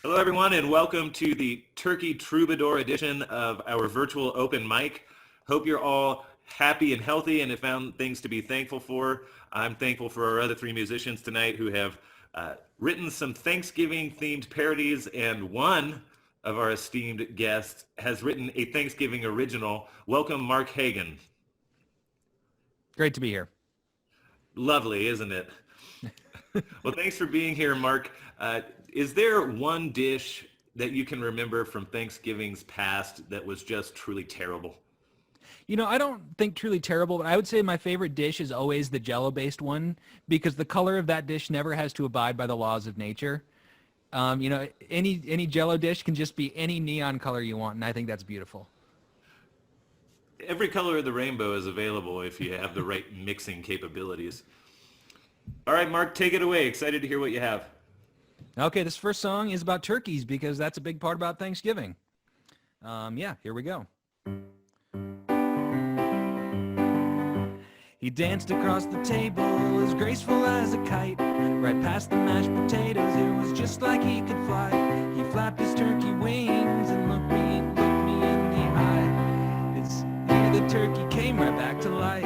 Hello, everyone, and welcome to the Turkey Troubadour edition of our virtual open mic. Hope you're all happy and healthy and have found things to be thankful for. I'm thankful for our other three musicians tonight who have written some Thanksgiving-themed parodies, and one of our esteemed guests has written a Thanksgiving original. Welcome, Mark Hagan. Great to be here. Lovely, isn't it? Well, thanks for being here, Mark. Is there one dish that you can remember from Thanksgivings past that was just truly terrible? I don't think truly terrible, but I would say my favorite dish is always the Jello-based one because the color of that dish never has to abide by the laws of nature. Any Jello dish can just be any neon color you want, and I think that's beautiful. Every color of the rainbow is available if you have the right mixing capabilities. All right, Mark, take it away. Excited to hear what you have. Okay, this first song is about turkeys because that's a big part about Thanksgiving. Here we go. He danced across the table as graceful as a kite, right past the mashed potatoes. It was just like he could fly. He flapped his turkey wings and looked me in the eye. It's here the turkey came right back to life.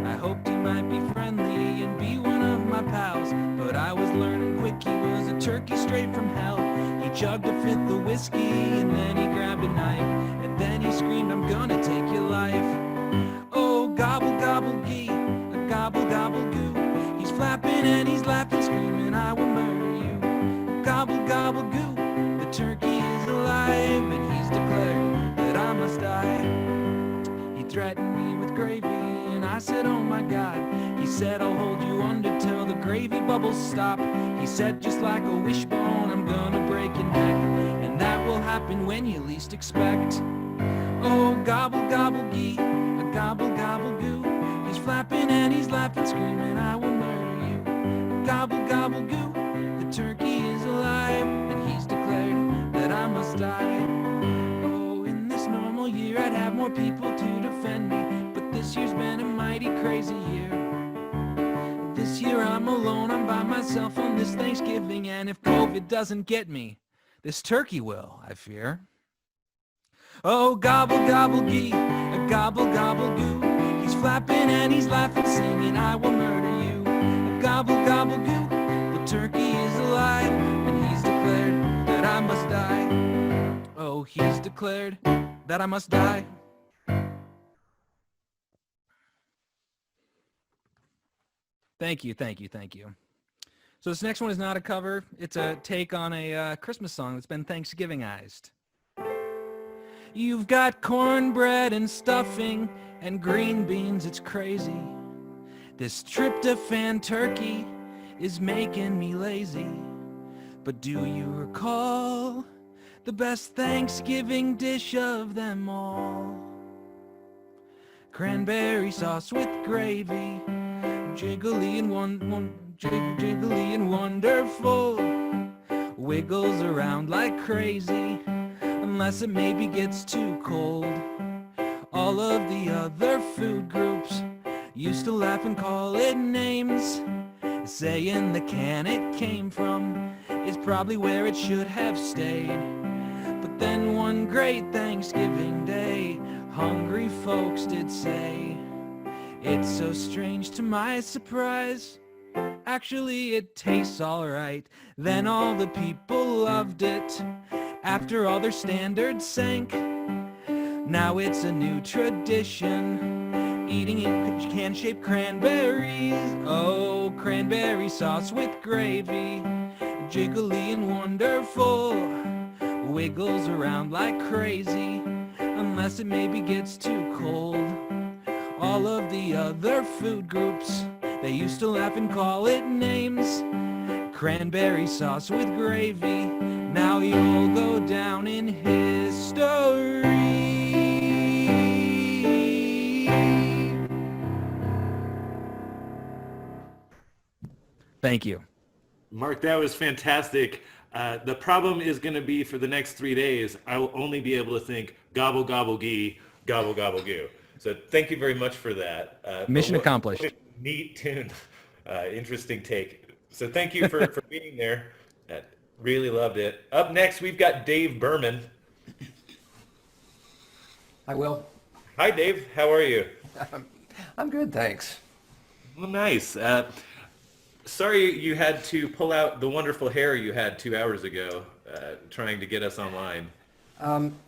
I hoped he might be friendly and be one of my pals, but I was learning quick he was a turkey straight from hell. He chugged a fifth of whiskey and then he grabbed a knife, and then he screamed, "I'm gonna take your life." Oh, gobble, gobble, gee, a gobble, gobble, goo. He's flapping and he's laughing, screaming, "I will murder you." Gobble, gobble, goo, the turkey is alive, and he's declared that I must die. He threatened me with gravy, and I said, "Oh my God." He said, "I'll hold you under till the gravy bubbles stop." He said, "Just like a wishbone, I'm gonna break your neck, and that will happen when you least expect." Oh, gobble, gobble, gee, a gobble, gobble, goo. He's flapping and he's laughing, screaming, "I will murder you." Gobble, gobble, goo, the turkey is alive, and he's declared that I must die. Oh, in this normal year I'd have more people to defend me, but this year's been a mighty crazy year. This year I'm alone, I'm by myself on this Thanksgiving, and if COVID doesn't get me, this turkey will, I fear. Oh, gobble, gobble, gee, a gobble, gobble, goo. He's flapping and he's laughing, singing, "I will murder you." A gobble, gobble, goo, the turkey is alive, and he's declared that I must die. Oh, he's declared that I must die. Thank you. So this next one is not a cover. It's a take on a Christmas song that's been Thanksgivingized. You've got cornbread and stuffing and green beans, it's crazy. This tryptophan turkey is making me lazy. But do you recall the best Thanksgiving dish of them all? Cranberry sauce with gravy, jiggly and wonderful. Wiggles around like crazy, unless it maybe gets too cold. All of the other food groups used to laugh and call it names, saying the can it came from is probably where it should have stayed. But then one great Thanksgiving day, hungry folks did say, "It's so strange to my surprise, actually it tastes alright." Then all the people loved it after all their standards sank. Now it's a new tradition, eating can-shaped cranberries. Oh, cranberry sauce with gravy, jiggly and wonderful. Wiggles around like crazy, unless it maybe gets too cold. All of the other food groups, they used to laugh and call it names. Cranberry sauce with gravy, now you'll go down in history. Thank you. Mark, that was fantastic. The problem is going to be for the next 3 days, I will only be able to think gobble, gobble, gee, gobble, gobble, goo. So thank you very much for that. Mission accomplished. What a neat tune. Interesting take. So thank you for being there. Really loved it. Up next, we've got Dave Berman. I will. Hi, Dave. How are you? I'm good, thanks. Well, nice. Sorry you had to pull out the wonderful hair you had 2 hours ago, trying to get us online.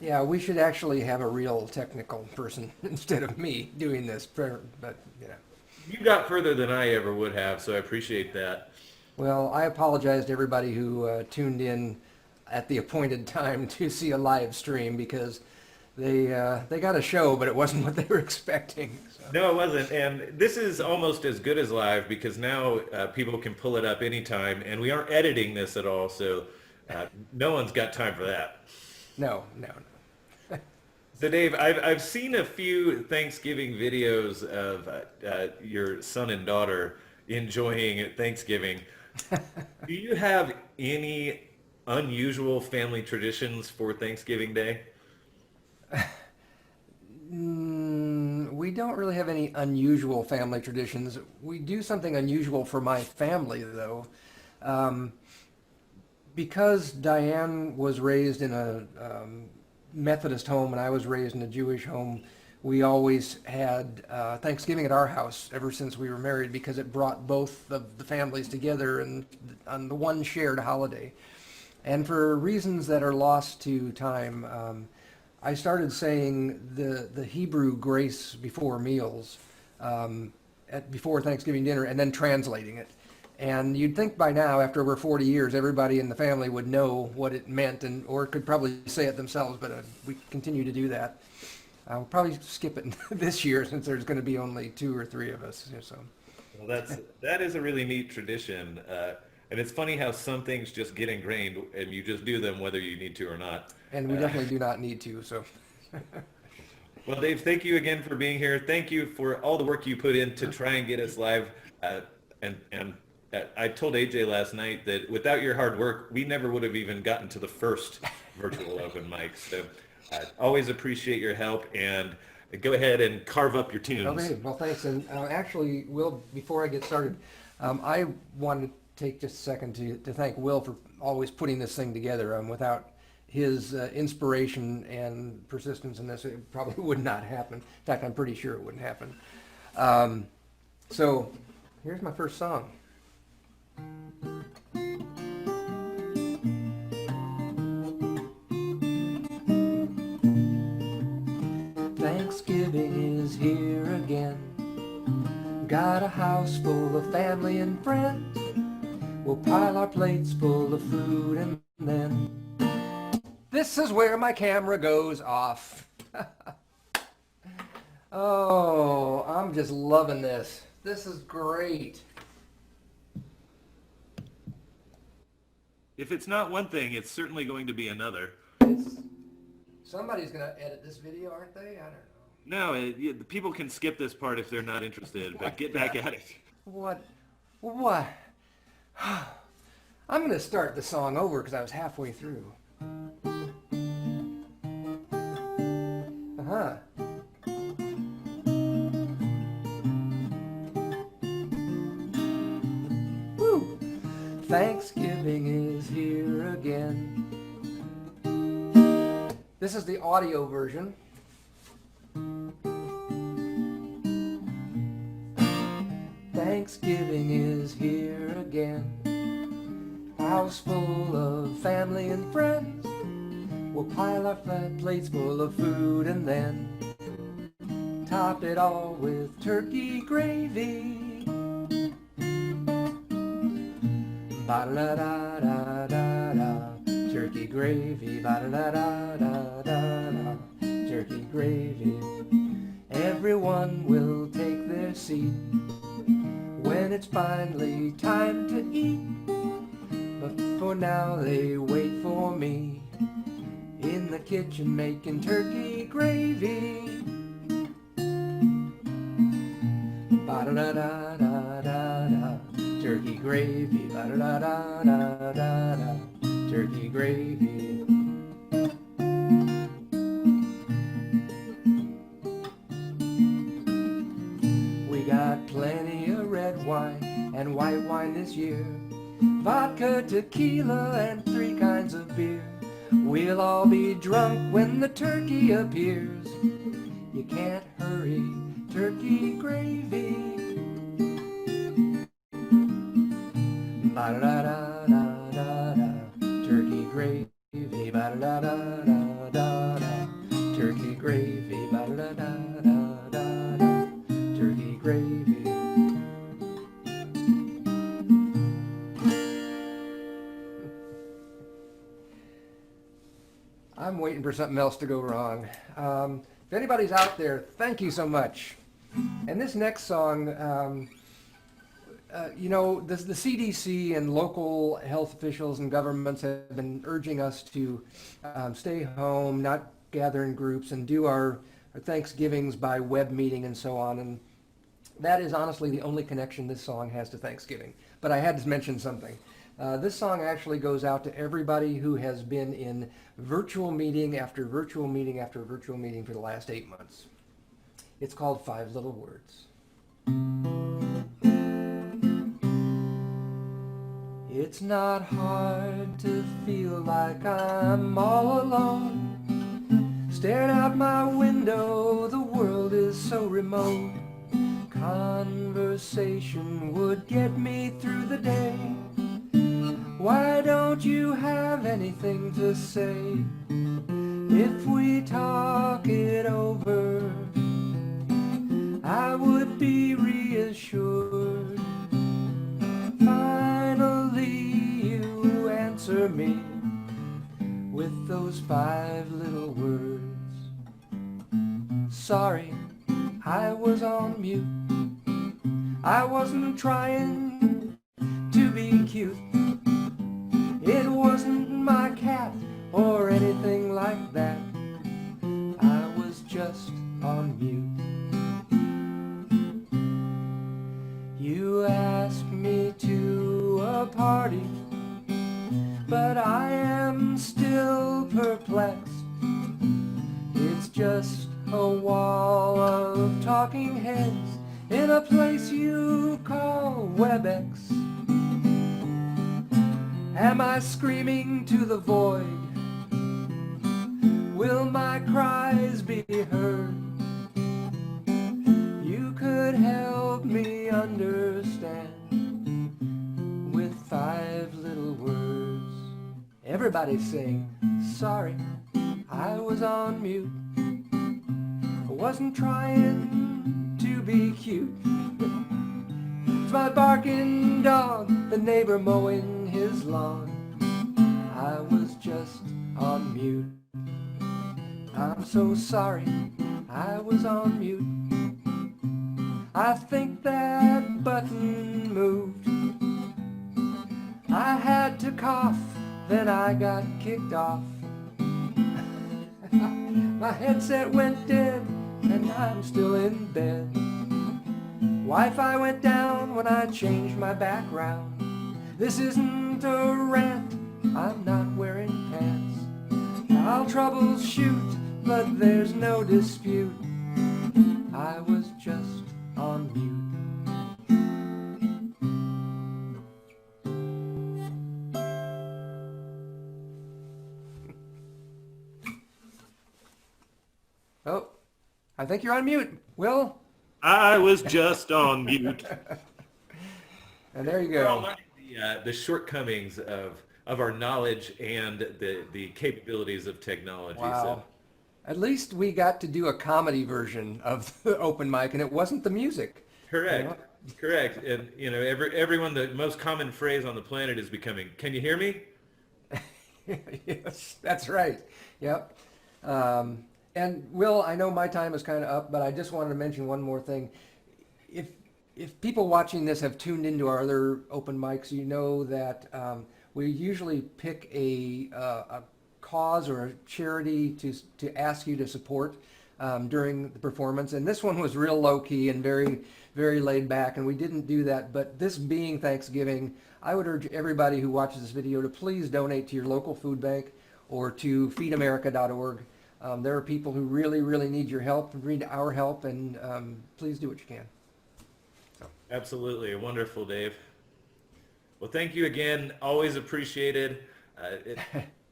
Yeah, we should actually have a real technical person instead of me doing this, but you know. You got further than I ever would have, so I appreciate that. Well, I apologize to everybody who tuned in at the appointed time to see a live stream because they got a show, but it wasn't what they were expecting. So. No, it wasn't. And this is almost as good as live because now people can pull it up anytime, and we aren't editing this at all, so no one's got time for that. No. So Dave, I've seen a few Thanksgiving videos of your son and daughter enjoying Thanksgiving. Do you have any unusual family traditions for Thanksgiving Day? We don't really have any unusual family traditions. We do something unusual for my family, though. Because Diane was raised in a Methodist home and I was raised in a Jewish home, we always had Thanksgiving at our house ever since we were married because it brought both of the families together and on the one shared holiday. And for reasons that are lost to time, I started saying the Hebrew grace before meals, before Thanksgiving dinner, and then translating it. And you'd think by now, after over 40 years, everybody in the family would know what it meant, or could probably say it themselves, but we continue to do that. I'll probably skip it this year since there's going to be only 2 or 3 of us. So. Well, that is a really neat tradition, and it's funny how some things just get ingrained, and you just do them whether you need to or not. And we definitely do not need to. So. Well, Dave, thank you again for being here. Thank you for all the work you put in to try and get us live, and I told AJ last night that without your hard work, we never would have even gotten to the first virtual open mic. So I always appreciate your help, and go ahead and carve up your tunes. Okay, well, thanks. And actually, Will, before I get started, I wanted to take just a second to thank Will for always putting this thing together. Without his inspiration and persistence in this, it probably would not happen. In fact, I'm pretty sure it wouldn't happen. So here's my first song. Thanksgiving is here again. Got a house full of family and friends. We'll pile our plates full of food and then this is where my camera goes off. Oh, I'm just loving this. This is great. If it's not one thing, it's certainly going to be another. Somebody's going to edit this video, aren't they? I don't know. No, people can skip this part if they're not interested, but get back at it. What? I'm going to start the song over because I was halfway through. Uh-huh. Woo! Thanksgiving is here again. This is the audio version. Thanksgiving is here again. House full of family and friends. We'll pile our flat plates full of food and then top it all with turkey gravy. Ba-da-da-da-da-da, turkey gravy. Ba-da-da-da-da-da, turkey gravy. Everyone will take their seat when it's finally time to eat. But for now they wait for me in the kitchen making turkey gravy. Ba-da-da-da-da-da, turkey gravy. Ba-da-da-da-da-da, turkey gravy. We got plenty of red wine and white wine this year. vodka, tequila, and 3 kinds of beer. We'll all be drunk when the turkey appears. You can't hurry, turkey gravy. Ba-da-da-da-da-da, turkey gravy, ba-da-da-da-da-da, turkey gravy, ba-da-da-da-da-da, turkey gravy. I'm waiting for something else to go wrong. If anybody's out there, thank you so much. And this next song, you know, the CDC and local health officials and governments have been urging us to stay home, not gather in groups, and do our Thanksgivings by web meeting and so on. And that is honestly the only connection this song has to Thanksgiving. But I had to mention something. This song actually goes out to everybody who has been in virtual meeting after virtual meeting after virtual meeting for the last 8 months. It's called 5 Little Words. It's not hard to feel like I'm all alone. Staring out my window, the world is so remote. Conversation would get me through the day. Why don't you have anything to say? If we talk it over, I would be reassured. Finally you answer me with those 5 little words. Sorry, I was on mute. I wasn't trying to be cute. It wasn't my cat or anything like that. I was just on mute. You asked me to a party, but I am still perplexed. It's just a wall of talking heads in a place you call WebEx. Am I screaming to the void? Will my cries be heard? You could help me understand with 5 little words. Everybody sing, sorry, I was on mute. I wasn't trying to be cute. It's my barking dog, the neighbor mowing his lawn. I was just on mute. I'm so sorry, I was on mute. I think that button moved. I had to cough, then I got kicked off. My headset went dead, and I'm still in bed. Wi-Fi went down when I changed my background. This isn't a rant, I'm not wearing pants. I'll troubleshoot, but there's no dispute. I was just on mute. Oh, I think you're on mute, Will. I was just on mute. And there you We're all go. learning the shortcomings of our knowledge and the capabilities of technology. Wow. At least we got to do a comedy version of the open mic, and it wasn't the music. Correct. Correct. And everyone, the most common phrase on the planet is becoming, "Can you hear me?" Yes, that's right. Yep. And Will, I know my time is kind of up, but I just wanted to mention one more thing. If people watching this have tuned into our other open mics, you know that we usually pick a cause or a charity to ask you to support during the performance. And this one was real low key and very, very laid back, and we didn't do that. But this being Thanksgiving, I would urge everybody who watches this video to please donate to your local food bank or to feedamerica.org. There are people who really, really need your help, need our help, and please do what you can. Absolutely. Wonderful, Dave. Well, thank you again. Always appreciated.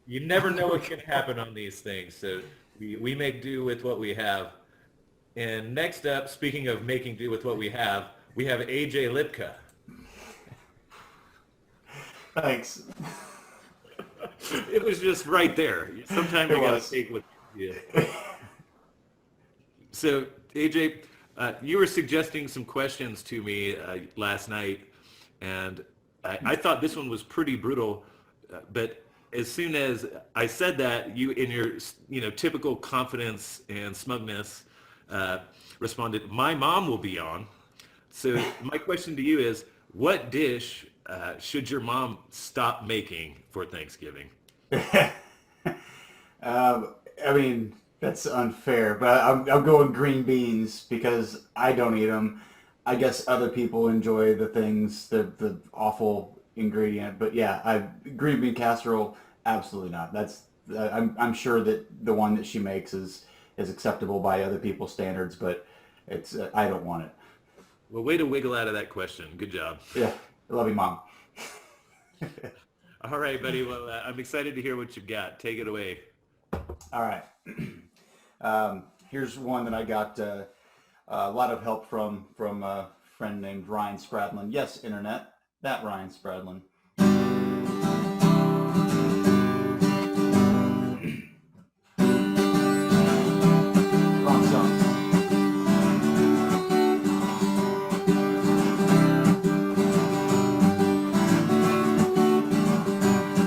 You never know what can happen on these things, so we make do with what we have. And next up, speaking of making do with what we have AJ Lipka. Thanks. It was just right there. Sometimes It you gotta was. take what you get. So, AJ, you were suggesting some questions to me last night, and I thought this one was pretty brutal. But as soon as I said that, you, in your typical confidence and smugness, responded, "My mom will be on." So my question to you is, what dish should your mom stop making for Thanksgiving? I mean, that's unfair, but I'm going green beans because I don't eat them. I guess other people enjoy the things, the awful ingredient, but yeah, green bean casserole, absolutely not. That's I'm sure that the one that she makes is acceptable by other people's standards, but it's I don't want it. Well, way to wiggle out of that question. Good job. Yeah, I love you, Mom. All right, buddy. Well, I'm excited to hear what you've got. Take it away. All right. Here's one that I got a lot of help from a friend named Ryan Spradlin. Yes, Internet, that Ryan Spradlin. Wrong song.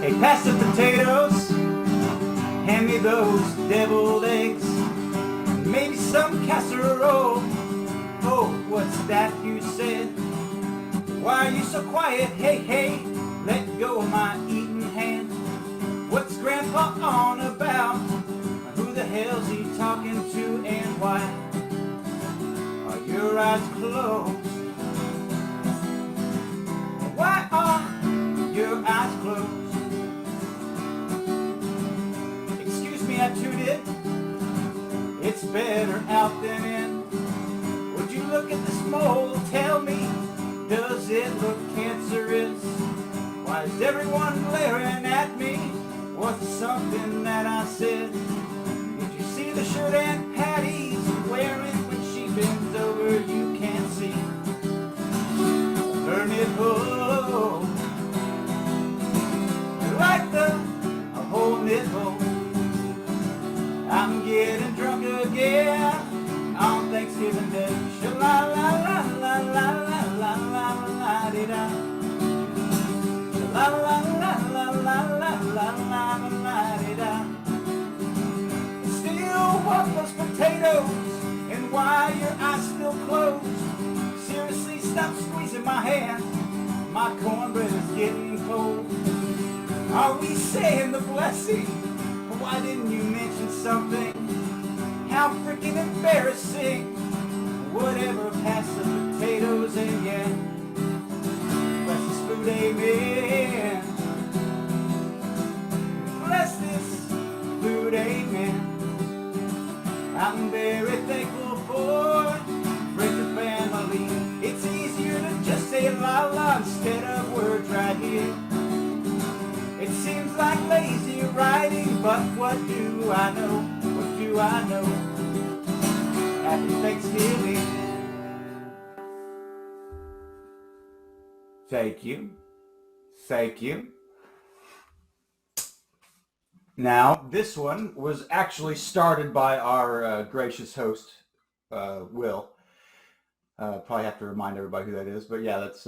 Hey, pass the potatoes. Hand me those deviled eggs. Maybe some casserole. Oh, what's that you said? Why are you so quiet? Hey, hey, let go of my eating hand. What's Grandpa on about? Who the hell's he talking to and why? Are your eyes closed? Why are your eyes closed? Excuse me, I tooted. It's better out than in. Would you look at this mole? Tell me, does it look cancerous? Why is everyone glaring at me? Was it something that I said? Did you see the shirt Aunt Patty's wearing when she bends over? You can't see her nipple. Like a whole nipple. I'm getting drunk again on Thanksgiving Day. Sha-la la la la la la la la la di da. Sha-la la la la la la la la la di da. Still want those potatoes, and why your eyes still closed? Seriously, stop squeezing my hand. My cornbread is getting cold. Are we saying the blessing? Why didn't you mention something? How freaking embarrassing. Whatever, pass the potatoes and yeah. Bless this food, amen. Bless this food, amen. I'm very thankful for friends and family. It's easier to just say la la instead of words right here. It seems like lazy writing, but what do I know? What do I know? Happy Thanksgiving. Thank you. Thank you. Now, this one was actually started by our gracious host, Will. Probably have to remind everybody who that is, but yeah, that's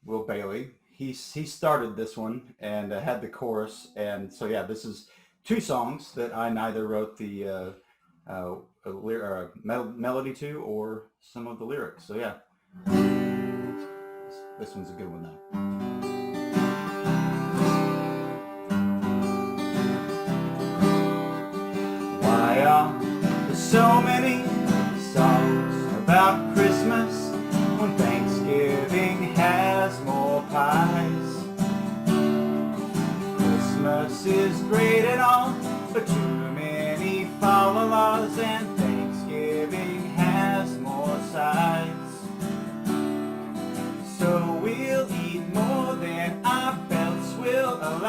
Will Bailey. He started this one and had the chorus, and so yeah, this is two songs that I neither wrote the melody to or some of the lyrics. So yeah, this one's a good one though. Why are there so many songs about Christmas when Thanksgiving has more pies? Christmas is great and all, but too many fa-la-las, and Thanksgiving has more sides. So we'll eat more than I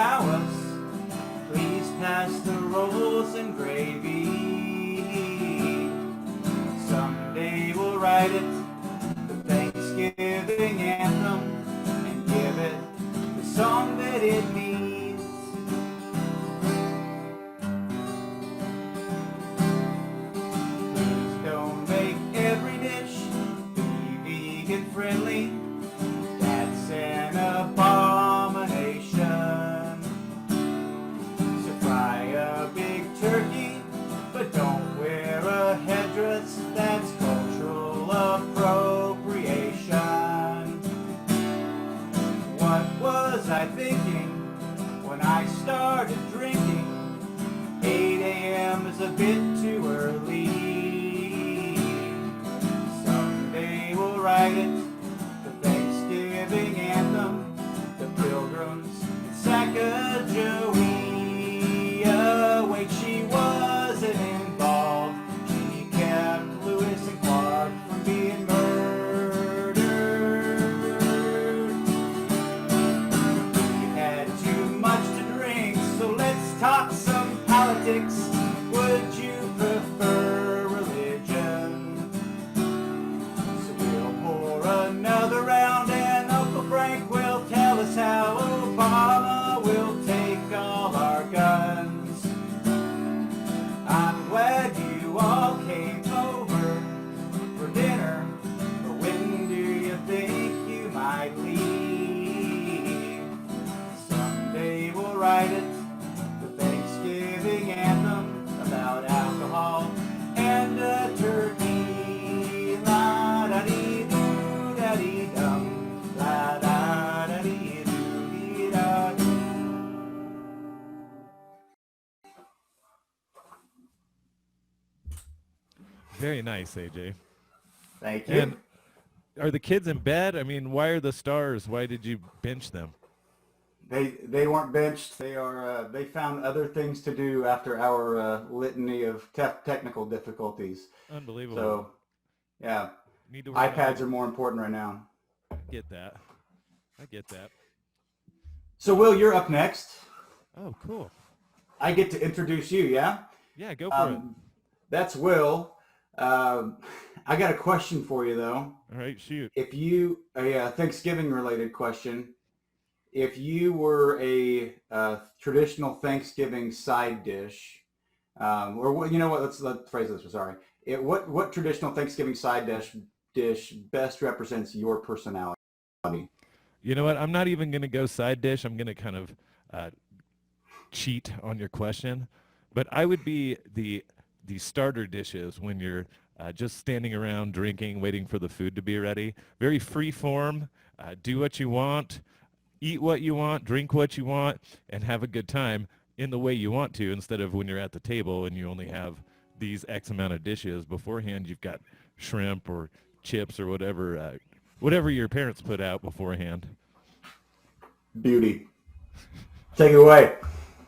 allow us. Please pass the rolls and gravy. Someday we'll write it, the Thanksgiving anthem, and give it the song that it needs. Please don't make every dish be vegan friendly. That's an abomination. So fry a big turkey, but don't wear a headdress. That's cultural appropriation. What was I thinking when I started drinking? 8 a.m. is a bit too early. Someday we'll write it, the Thanksgiving anthem, the Pilgrims in Sacagawea. Wait, she wasn't involved. She kept Lewis and Clark from being murdered. You had too much to drink, so let's talk some politics. Would you prefer religion? So we'll pour another round and Uncle Frank will tell us how Obama will take all our guns. I'm glad you all came over for dinner, but when do you think you might leave? Someday we'll write it, the Thanksgiving anthem, about alcohol and a turkey. La da dee doo da dee dum, la da da dee doo dee da doo. Very nice, AJ. Thank you. And are the kids in bed? I mean, why are the stars? Why did you bench them? They weren't benched. They are. They found other things to do after our litany of technical difficulties. Unbelievable. So, yeah, Need to work on iPads it. are more important right now. I get that. I get that. So, Will, you're up next. Oh, cool. I get to introduce you. Yeah. Yeah, go for it. That's Will. I got a question for you though. All right, shoot. If you a Thanksgiving related question, if you were a traditional Thanksgiving side dish, or what, you know what? Let's phrase this. Sorry. What traditional Thanksgiving side dish best represents your personality? You know what? I'm not even going to go side dish. I'm going to kind of cheat on your question. But I would be the starter dishes when you're just standing around drinking, waiting for the food to be ready. Very free form. Do what you want, eat what you want, drink what you want, and have a good time in the way you want to, instead of when you're at the table and you only have these X amount of dishes. Beforehand, you've got shrimp or chips or whatever your parents put out beforehand. Beauty. Take it away.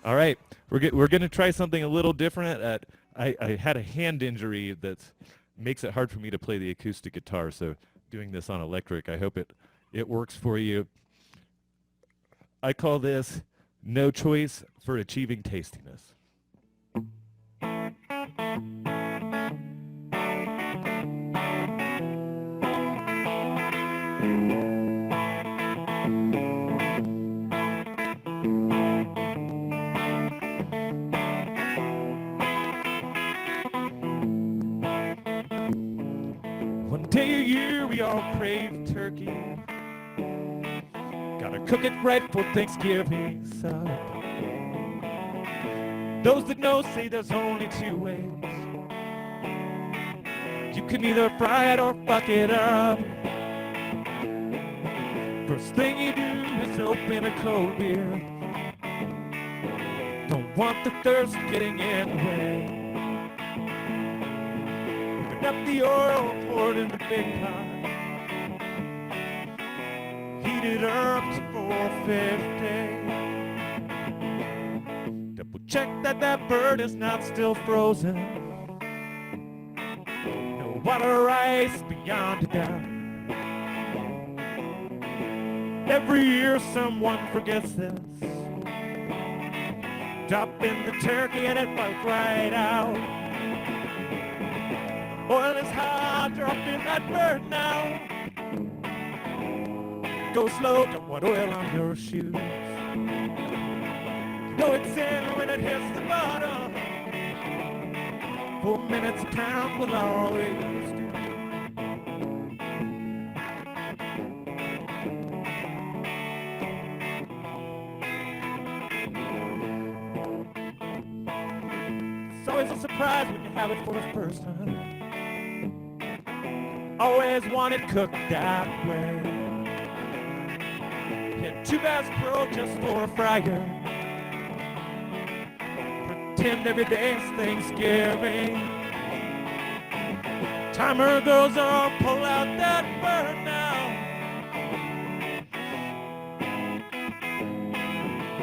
All right, we're going to try something a little different. I had a hand injury that makes it hard for me to play the acoustic guitar, so doing this on electric, I hope it works for you. I call this No Choice for Achieving Tastiness. One day a year we all crave turkey. Gotta cook it right for Thanksgiving, son. Those that know say there's only two ways. You can either fry it or fuck it up. First thing you do is open a cold beer. Don't want the thirst getting in the way. Open up the oil, pour it in the big pot. Heat it up to 450. Double check that bird is not still frozen. No water ice beyond a doubt. Every year someone forgets this. Drop in the turkey and it falls right out. Oil is hot, drop in that bird now. Go slow, don't want oil on your shoes. Know it's in when it hits the bottom. 4 minutes a pound will always do. It's always a surprise when you have it for the first time. Always want it cooked that way. Hit 2 Bass Pro just for a fryer. Pretend every day is Thanksgiving. Timer goes on, pull out that bird now.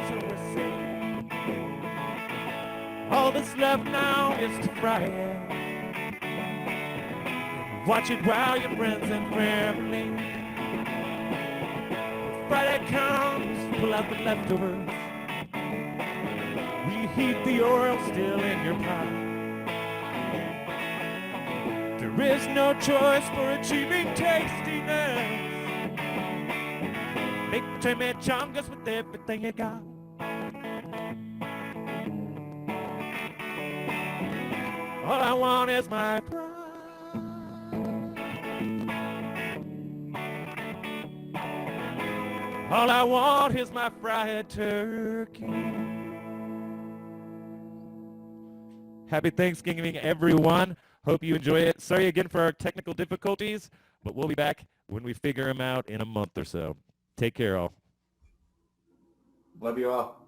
So we're saying, all that's left now is to fry it. Watch it while your friends and family. Friday comes, pull out the leftovers. Reheat the oil still in your pot. There is no choice for achieving tastiness. Make chimichangas with everything you got. All I want is my pride. All I want is my fried turkey. Happy Thanksgiving, everyone. Hope you enjoy it. Sorry again for our technical difficulties, but we'll be back when we figure them out in a month or so. Take care, all. Love you all.